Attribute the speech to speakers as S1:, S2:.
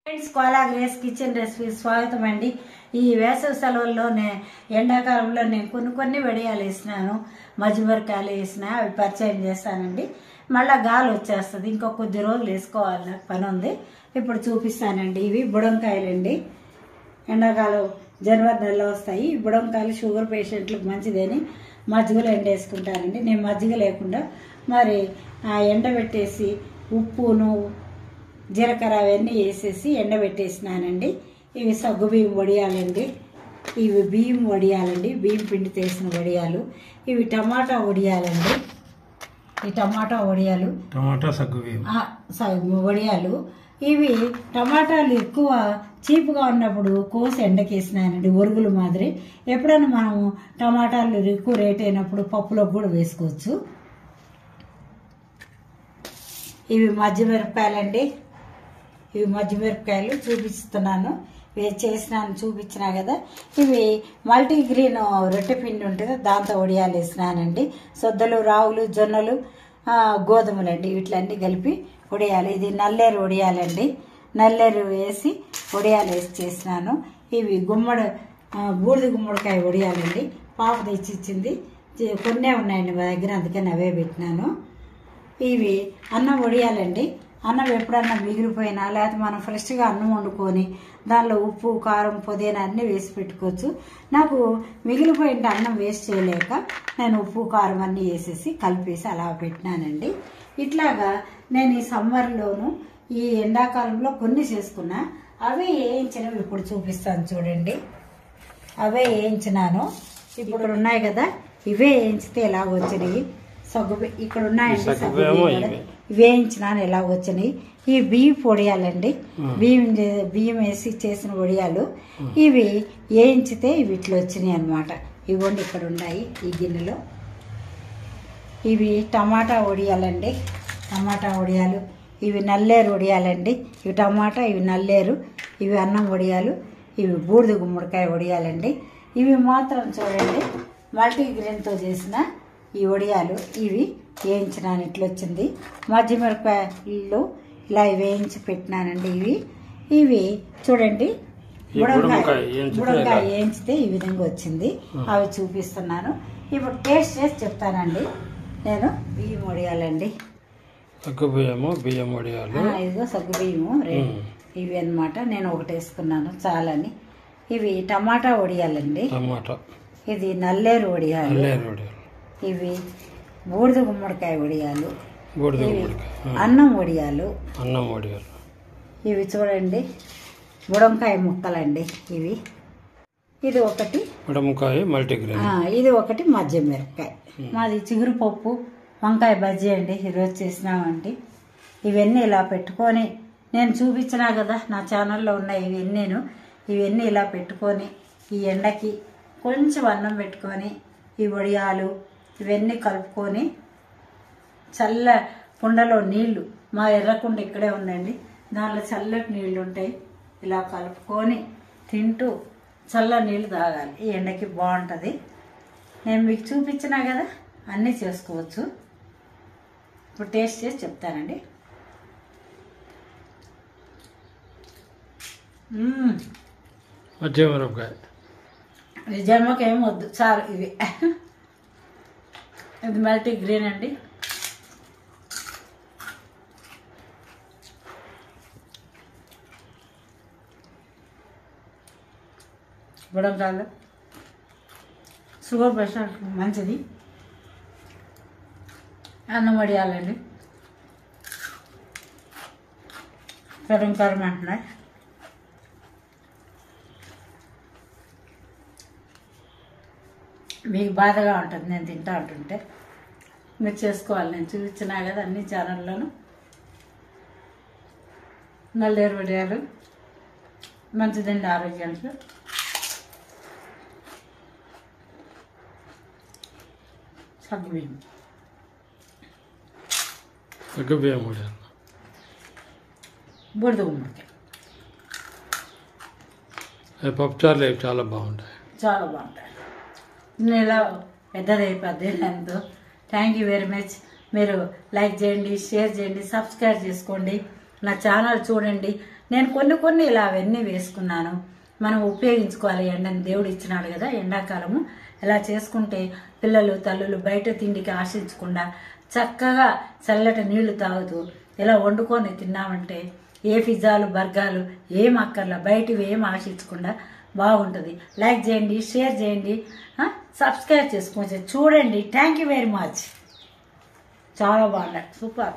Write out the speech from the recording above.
S1: Friends, Kola Grace kitchen recipe స్వాగతం అండి. ఈ వేసవి సెలవుల్లో ఎండాకాలంలో నేను కొన్ని వడియాలు వేసినాను, మజ్జిమిరకాయలు వేసిన అవి పరిచయం చేస్తానండి. మళ్ళీ గాలి వచ్చేస్తుంది, ఇంకో కొద్ది రోజులు వేసుకోవాలి, నాకు పని ఉంది. ఇప్పుడు చూపిస్తానండి. ఇవి బుడంకాయలండి. ఎండాకాలం జనవరి నెలలో వస్తాయి. ఈ బుడంకాయలు షుగర్ పేషెంట్లకు మంచిదని మజ్జిగలో ఎండేసుకుంటానండి. నేను మజ్జిగ లేకుండా మరి ఎండబెట్టేసి ఉప్పును జీలకర్ర అవన్నీ వేసేసి ఎండబెట్టేసినానండి. ఇవి సగ్గు బియ్యం వడియాలండి. ఇవి బియ్యం వడియాలండి, బియ్యం పిండి తీసిన వడియాలు. ఇవి టమాటా వడియాలండి. ఈ టమాటా వడియాలు,
S2: టమాటా సగ్గు బియ్యం
S1: వడియాలు. ఇవి టమాటాలు ఎక్కువ చీపుగా ఉన్నప్పుడు కోసి ఎండకేసినానండి, ఒరుగులు మాదిరి. ఎప్పుడైనా మనము టమాటాలు ఎక్కువ రేట్ అయినప్పుడు పప్పులోకి కూడా వేసుకోవచ్చు. ఇవి మజ్జిమిరపకాయలండి. ఇవి మజ్జిమిరపకాయలు చూపిస్తున్నాను, చేసినాను, చూపించినా కదా. ఇవి మల్టీగ్రీన్ రొట్టె పిండి ఉంటుంది, దాంతో వడియాలు వేసినానండి. సొద్దలు, రావులు, జొన్నలు, గోధుమలండి, వీటిలన్నీ కలిపి వడియాలు. ఇది నల్లేరు వడియాలండి. నల్లేరు వేసి వడియాలు వేసి చేసినాను. ఇవి బూడిద గుమ్మడికాయ వడియాలండి. పాప తెచ్చిచ్చింది, కొన్నే ఉన్నాయండి మా దగ్గర, అందుకని అవే పెట్టినాను. ఇవి అన్నం వడియాలండి. అన్నం ఎప్పుడన్నా మిగిలిపోయినా లేకపోతే మనం ఫ్రెష్గా అన్నం వండుకొని దానిలో ఉప్పు, కారం, పుదీనా అన్నీ వేసి పెట్టుకోవచ్చు. నాకు మిగిలిపోయిన అన్నం వేస్ట్ చేయలేక నేను ఉప్పు, కారం అన్నీ వేసేసి కలిపేసి అలా పెట్టినానండి. ఇట్లాగా నేను ఈ సమ్మర్లోను ఈ ఎండాకాలంలో కొన్ని చేసుకున్నా. అవే వేయించినవి ఇప్పుడు చూపిస్తాను చూడండి. అవే వేయించినాను. ఇప్పుడు ఉన్నాయి కదా, ఇవే వేయించితే ఎలా వచ్చినాయి. ఇక్కడ ఉన్నాయండి, వేయించినాను ఎలా వచ్చినాయి. ఈ బియ్యం వడియాలండి, బియ్యం వేసి చేసిన వడియాలు. ఇవి వేయించితే ఇవి ఇట్లా వచ్చినాయి అనమాట. ఇవ్వండి, ఇక్కడ ఉన్నాయి ఈ గిన్నెలో. ఇవి టమాటా వడియాలండి, టమాటా వడియాలు. ఇవి నల్లేరు వడియాలండి. ఇవి టమాటా, ఇవి నల్లేరు, ఇవి అన్నం వడియాలు. ఇవి బూడిద గుమ్మడికాయ వడియాలండి. ఇవి మాత్రం చూడండి, మల్టీగ్రెయిన్తో చేసిన ఈ వడియాలు. ఇవి వేయించినాను, ఇట్లా వచ్చింది. మజ్జిమిరపకాయలు ఇలా వేయించి పెట్టినానండి. ఇవి చూడండి, బుడంకాయ వేయించితే ఈ విధంగా వచ్చింది. అవి చూపిస్తున్నాను. ఇప్పుడు టేస్ట్ చేసి చెప్తానండి. నేను బియ్యం వడియాలండి,
S2: సగ్గు బియ్యము, బియ్యం వడియాలు.
S1: ఇదిగో సగ్గు బియ్యము ఇవి అన్నమాట. నేను ఒకటి వేసుకున్నాను చాలని. ఇవి టమాటా వడియాలండి.
S2: టమాటా.
S1: ఇది నల్లేరు వడియాలు. ఇవి బూడిద గుమ్మడికాయ వడియాలు. అన్నం వడియాలు. ఇవి చూడండి, బుడంకాయ ముక్కలండి. ఇది ఒకటి
S2: బుడంకాయ మల్టీగ్రెయిన్.
S1: ఇది ఒకటి మజ్జిమిరపకాయ. మాది చిగురు పప్పు వంకాయ బజ్జీ అండి, ఈరోజు చేసినామండి. ఇవన్నీ ఇలా పెట్టుకొని నేను చూపించినా కదా, నా ఛానల్లో ఉన్నాయి ఇవన్నీ ఇలా పెట్టుకొని ఈ ఎండకి కొంచెం అన్నం పెట్టుకొని ఈ వడియాలు ఇవన్నీ కలుపుకొని చల్ల కుండలో నీళ్లు, మా ఎర్రకుండ ఇక్కడే ఉందండి, దానిలో చల్లటి నీళ్లు ఉంటాయి. ఇలా కలుపుకొని తింటూ చల్ల నీళ్ళు తాగాలి. ఈ ఎండకి బాగుంటుంది. నేను మీకు చూపించినా కదా, అన్నీ చేసుకోవచ్చు. ఇప్పుడు టేస్ట్ చేసి చెప్తానండి.
S2: మజ్జిమిరపకాయ
S1: జన్మకి ఏం వద్దు, చాలు. ఇది మల్టీగ్రెయిన్ అండి. బుడంకాయలు షుగర్ ప్రెషర్ మంచిది. అన్నం వడియాలండి, కారం అంటున్నాయి. మీకు బాధగా ఉంటుంది నేను తింటా ఉంటుంటే, మీరు చేసుకోవాలి. నేను చూపించినా కదా అన్ని ఛానల్లోనూ. నల్లేరు వడియాలు మంచిదండి ఆరోగ్యానికి. సగ్గు బియ్యం
S2: వడియాలు,
S1: బూడిద గుమ్మడికాయ.
S2: పప్పుచారులు చాలా బాగుంటాయి,
S1: చాలా బాగుంటాయి. ఇలా పెద్దదైపోద్ది దాంతో. Thank you very much. మీరు లైక్ చేయండి, షేర్ చేయండి, సబ్స్క్రైబ్ చేసుకోండి, నా ఛానల్ చూడండి. నేను కొన్ని ఇలా అవన్నీ వేసుకున్నాను. మనం ఉపయోగించుకోవాలి. ఎండని దేవుడు ఇచ్చినాడు కదా, ఎండాకాలము ఇలా చేసుకుంటే పిల్లలు తల్లులు బయట తిండికి ఆశించకుండా చక్కగా చల్లటి నీళ్లు తాగుతూ ఇలా వండుకొని తిన్నామంటే ఏ పిజ్జాలు బర్గాలు ఏం అక్కర్లా, బయటివి ఏం ఆశించకుండా బాగుంటుంది. లైక్ చేయండి, షేర్ చేయండి, సబ్స్క్రైబ్ చేసుకోవచ్చు. చూడండి. Thank you very much. చాలా బాగున్నాయి. సూపర్.